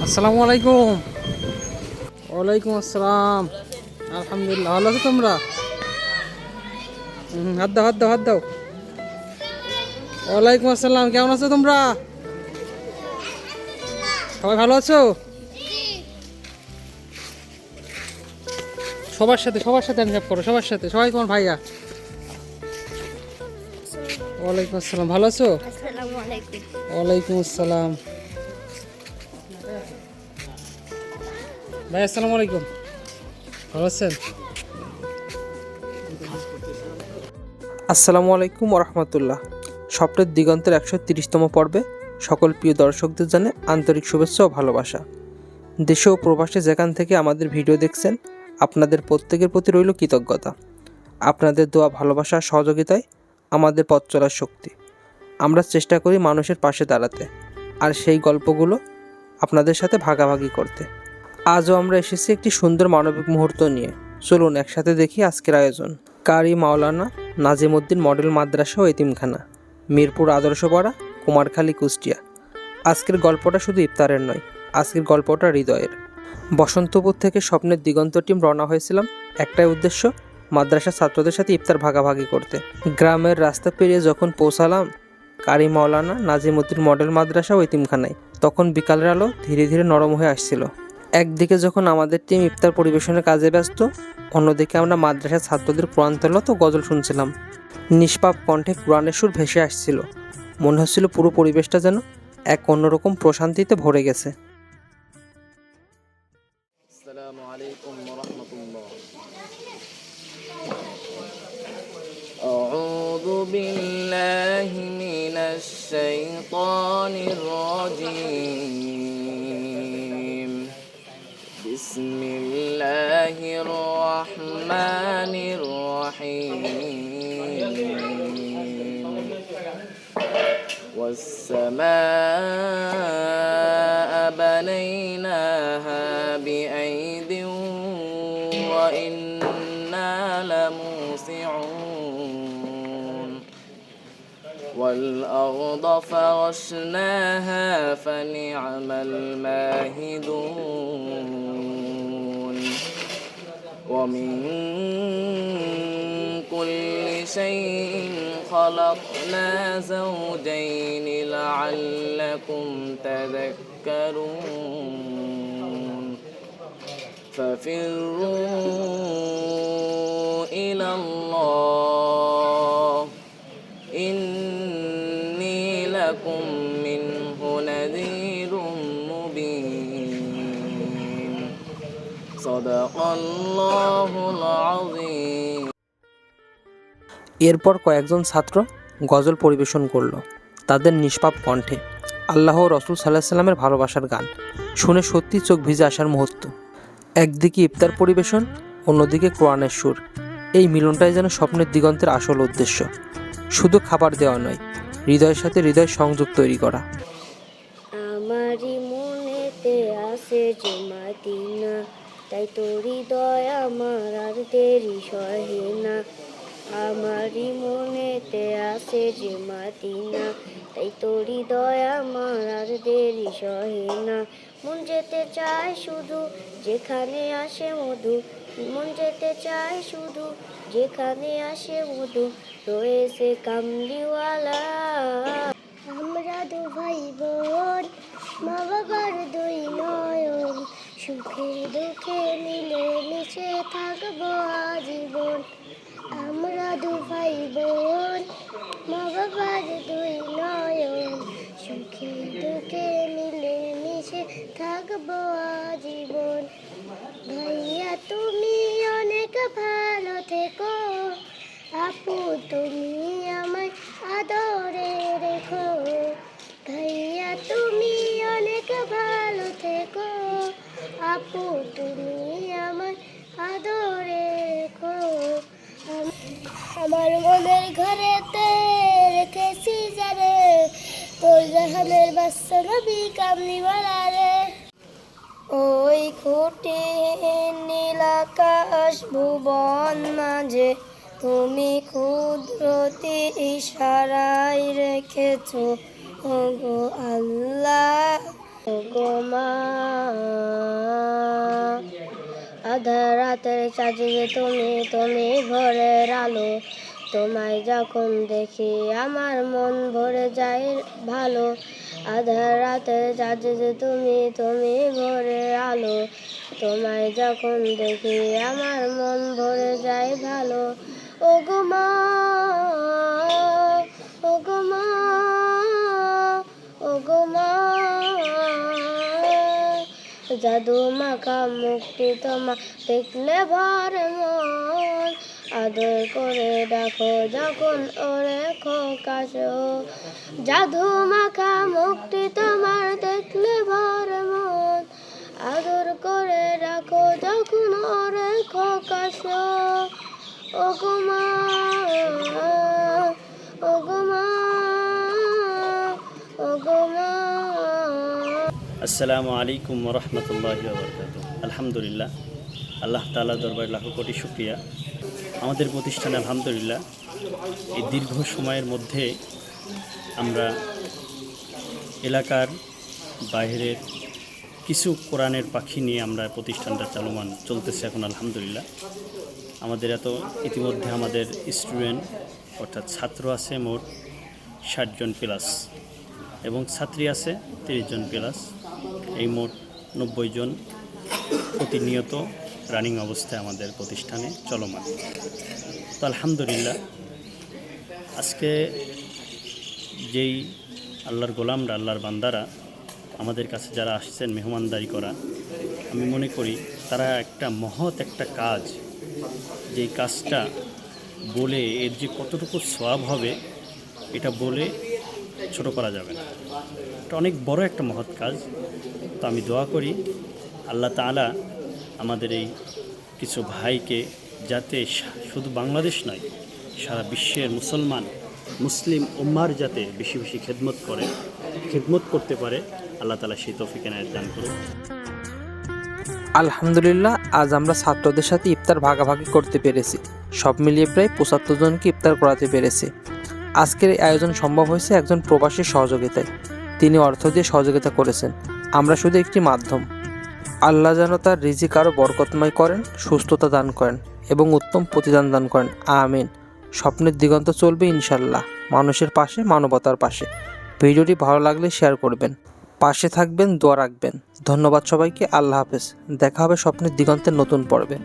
আসসালামু আলাইকুম। ওয়ালাইকুম আসসালাম। আলহামদুলিল্লাহ, ভালো আছো তোমরা? হাত দাও, হাত দাও, হাত দাও। ওয়ালাইকুম আসসালাম, কেমন আছো তোমরা? সবাই ভালো আছো? সবার সাথে হ্যান্ডশেক করো, সবার সাথে। সবাই তোমার ভাইয়া। ওয়ালাইকুম আসসালাম, ভালো আছো? আসসালামু আলাইকুম। ওয়ালাইকুম আসসালাম। ভাই আসসালামু আলাইকুম, ভালো আছেন? আসসালামু আলাইকুম ওরহমতুল্লাহ। স্বপ্নের দিগন্তের 130তম পর্বে সকল প্রিয় দর্শকদের জানে আন্তরিক শুভেচ্ছা ও ভালোবাসা। দেশে ও প্রবাসে যেখান থেকে আমাদের ভিডিও দেখছেন, আপনাদের প্রত্যেকের প্রতি রইল কৃতজ্ঞতা। আপনাদের দোয়া, ভালোবাসা আর সহযোগিতায় আমাদের পথ চলার শক্তি। আমরা চেষ্টা করি মানুষের পাশে দাঁড়াতে, আর সেই গল্পগুলো আপনাদের সাথে ভাগাভাগি করতে। আজও আমরা এসেছি একটি সুন্দর মানবিক মুহূর্ত নিয়ে। চলুন একসাথে দেখি আজকের আয়োজন। কারি মাওলানা নাজিমউদ্দিন মডেল মাদ্রাসা ও এতিমখানা, মিরপুর আদর্শপাড়া, কুমারখালী, কুষ্টিয়া। আজকের গল্পটা শুধু ইফতারের নয়, আজকের গল্পটা হৃদয়ের। বসন্তপুর থেকে স্বপ্নের দিগন্ত টিম রওনা হয়েছিলাম একটাই উদ্দেশ্য, মাদ্রাসার ছাত্রদের সাথে ইফতার ভাগাভাগি করতে। গ্রামের রাস্তা পেরিয়ে যখন পৌঁছালাম কারি মাওলানা নাজিমউদ্দিন মডেল মাদ্রাসা ও এতিমখানায়, তখন বিকালের আলো ধীরে ধীরে নরম হয়ে আসছিল। একদিকে যখন আমাদের টিম ইফতার পরিবেশনের কাজে ব্যস্ত, অন্যদিকে আমরা মাদ্রাসার ছাত্রদের কোরআন তেলাওয়াত ও গজল শুনছিলাম। নিষ্পাপ কণ্ঠে কোরআনের সুর ভেসে আসছিল। মনে হচ্ছিল পুরো পরিবেশটা যেন এক অন্যরকম প্রশান্তিতে ভরে গেছে। আসসালামু আলাইকুম ওয়া রাহমাতুল্লাহ। আউযু বিল্লাহি মিনাশ শাইতানির রাজীম। বিসমিল্লাহির রাহমানির রাহিম। والسماء بنيناها بأيد وإنا لموسعون والأرض فرشناها فنعم الماهدون ومن كل شيء خلقنا زوجين لعلكم تذكرون ففروا إلى الله إني لكم منه نذير مبين صدق الله العظيم। এরপর কয়েকজন ছাত্র গজল পরিবেশন করলো তাদের নিষ্পাপ কণ্ঠে। আল্লাহ ও রসুল সাল্লাহ সাল্লামের ভালোবাসার গান শুনে সত্যি চোখ ভিজে আসার মুহূর্ত। একদিকে ইফতার পরিবেশন, অন্যদিকে কোরআনের সুর। এই মিলনটাই যেন স্বপ্নের দিগন্তের আসল উদ্দেশ্য। শুধু খাবার দেওয়া নয়, হৃদয়ের সাথে হৃদয় সংযোগ তৈরি করা। আমারই মনেতে আছে যে মদিনা, তাই তোর হৃদয় আমার আর দেরি সহে না। আমারই মনেতে আছে যে মদিনা, তাই তোর হৃদয় আমার আর দেরি সহে না। মন যেতে চায় শুধু যেখানে আসে মধু, মন যেতে চায় শুধু যেখানে আসে মধু, রয়েছে কামলিওয়ালা। আমরা দু ভাই বোন, মা বাবার দুই নয়ন, সুখে দুঃখে মিলে মিশে থাকবো আজীবন। আমরা দু ভাই বোন, মা বাবার দুই নয়ন, সুখে দুঃখে মিলে মিশে থাকবো আজীবন। ভাইয়া তুমি অনেক ভালো থেকো, আপু তুমি আমায় আদরে রেখো। ভাইয়া তুমি অনেক ভালো থেকো, আপু তুমি আমায় আদরে রেখো। আমার মনের ঘরেতে রেখেছি যারে, তোর জাহানের বাচ্চা নবী কামলিওয়ালা রে। ওই খুঁটি নীল আকাশ ভুবন মাঝে তুমি কুদরতি ইশারায় রেখেছো ওগো আল্লাহ। গো মা, আধার রাতের চাঁদে তুমি, তুমি ভোরের আলো। তোমায় যখন দেখি আমার মন ভরে যায় ভালো। আধার রাতের চাঁদে তুমি, তুমি ভোরের আলো। তোমায় যখন দেখি আমার মন ভরে যায় ভালো। ও গো মা, ও গো মা, ও গো মা, জাদু মাখা মুক্তি তোমার দেখলে ভরে মন। আদর করে ডাকো যখন ওরে খোকাশো। জাদু মাখা মুক্তি তোমার দেখলে ভরে মন। আদর করে ডাকো যখন ওরে খোকাশো। ও গো মা, ও গো মা, ও গো মা। আসসালামু আলাইকুম রহমতুল্লাহি ওয়া বারাকাতুহু। আলহামদুলিল্লাহ, আল্লাহ তাআলা দরবারে লাখো কোটি শুকরিয়া। আমাদের প্রতিষ্ঠানে আলহামদুলিল্লাহ এই দীর্ঘ সময়ের মধ্যে আমরা এলাকার বাইরের কিছু কোরআনের পাখি নিয়ে আমরা প্রতিষ্ঠানটা চলতেছে এখন আলহামদুলিল্লাহ। আমাদের ইতিমধ্যে আমাদের স্টুডেন্ট অর্থাৎ ছাত্র আছে মোট 60 জন প্লাস এবং ছাত্রী আছে 30 জন প্লাস, এই মোট 90 জন প্রতিনিয়ত রানিং অবস্থায় আমাদের প্রতিষ্ঠানে চলমান। তো আলহামদুলিল্লাহ, আজকে যেই আল্লাহর গোলামরা, আল্লাহর বান্দারা আমাদের কাছে যারা আসছেন মেহমানদারি করা, আমি মনে করি তারা একটা মহৎ একটা কাজ, যেই কাজটা বলে এর যে কতটুকু সওয়াব হবে এটা বলে ছোট করা যাবে না। এটা অনেক বড় একটা মহৎ কাজ। তো আমি দোয়া করি আল্লাহ তাআলা আমাদের এই কিছু ভাইকে যাতে শুধু বাংলাদেশ নয়, সারা বিশ্বের মুসলিম উম্মার যাতে বেশি বেশি খেদমত করতে পারে, আল্লাহ তাআলা সেই তৌফিক এনায়েত দান করুন। আলহামদুলিল্লাহ, আজ আমরা ছাত্রদের সাথে ইফতার ভাগাভাগি করতে পেরেছি। সব মিলিয়ে প্রায় 75 জনকে ইফতার করাতে পেরেছি। আজকের এই আয়োজন সম্ভব হয়েছে একজন প্রবাসীর সহযোগিতায়। তিনি অর্থ দিয়ে সহযোগিতা করেছেন, আমরা শুধু একটি মাধ্যম। আল্লাহ যেন তার রিজিক আরও বরকতময় করেন, সুস্থতা দান করেন এবং উত্তম প্রতিদান দান করেন, আমিন। স্বপ্নের দিগন্ত চলবে ইনশাল্লাহ, মানুষের পাশে, মানবতার পাশে। ভিডিওটি ভালো লাগলে শেয়ার করবেন, পাশে থাকবেন, দোয়া রাখবেন। ধন্যবাদ সবাইকে, আল্লাহ হাফেজ। দেখা হবে স্বপ্নের দিগন্তের নতুন পর্বে।